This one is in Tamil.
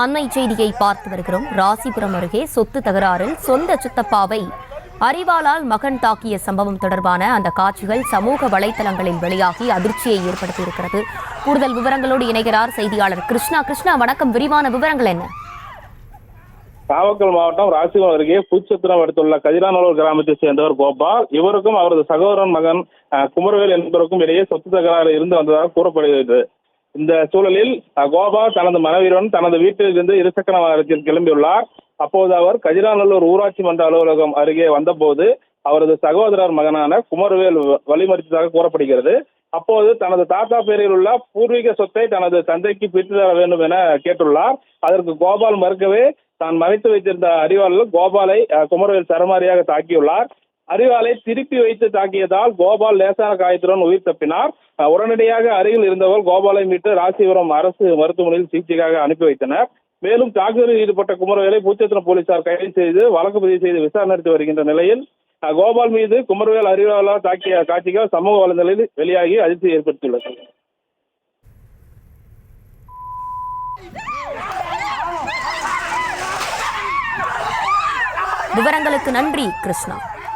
அண்மை செய்தியை பார்த்து வருகிறோம். ராசிபுரம் அருகே சொத்து தகராறில் சொந்த சித்தப்பாவை அரிவாளால் மகன் தாக்கிய சம்பவம் தொடர்பான அந்த காட்சிகள் சமூக வலைதளங்களில் வெளியாகி அதிர்ச்சியை ஏற்படுத்தியிருக்கிறது. கூடுதல் விவரங்களோடு இணைகிறார் செய்தியாளர் கிருஷ்ணா. கிருஷ்ணா, வணக்கம். விரிவான விவரங்கள் என்ன? நாமக்கல் மாவட்டம் ராசிபுரம் அருகே பூச்சத்திரம் அடுத்துள்ள கதிரானூர் கிராமத்தை சேர்ந்தவர் கோபால். இவருக்கும் அவரது சகோதரன் மகன் குமரவேல் என்பவருக்கும் இடையே சொத்து தகராறு இருந்து வந்ததாக கூறப்படுகிறது. இந்த சூழலில் கோபால் தனது மனைவியுடன் தனது வீட்டில் இருந்து இருசக்கர வாகனத்தில் கிளம்பியுள்ளார். அப்போது அவர் கதிராநல்லூர் ஊராட்சி மன்ற அலுவலகம் அருகே வந்தபோது அவரது சகோதரர் மகனான குமரவேல் வழிமறித்ததாக கூறப்படுகிறது. அப்போது தனது தாத்தா பேரில் உள்ள பூர்வீக சொத்தை தனது தந்தைக்கு பிரித்து தர வேண்டும் என கேட்டுள்ளார். அதற்கு கோபால் மறுக்கவே தான் மறைத்து வைத்திருந்த அரிவாளால் கோபாலை குமரவேல் சரமாரியாக தாக்கியுள்ளார். அரிவாளை திருப்பி வைத்து தாக்கியதால் கோபால் லேசான காயத்துடன் உயிர் தப்பினார். உடனடியாக அருகில் இருந்தவர் கோபாலை மீட்டு ராசிபுரம் அரசு மருத்துவமனையில் சிகிச்சைக்காக அனுப்பி வைத்தனர். மேலும் தாக்குதலில் ஈடுபட்ட குமரவேலை பூச்சத்திரம் போலீசார் கைது செய்து வழக்கு பதிவு செய்து விசாரணை நடத்தி வருகின்ற நிலையில் கோபால் மீது குமரவேல் அரிவாளால் தாக்கிய காட்சிகள் சமூக வலைதளங்களில் வெளியாகி அதிர்ச்சி ஏற்படுத்தியுள்ளது. விவரங்களுக்கு நன்றி கிருஷ்ணா.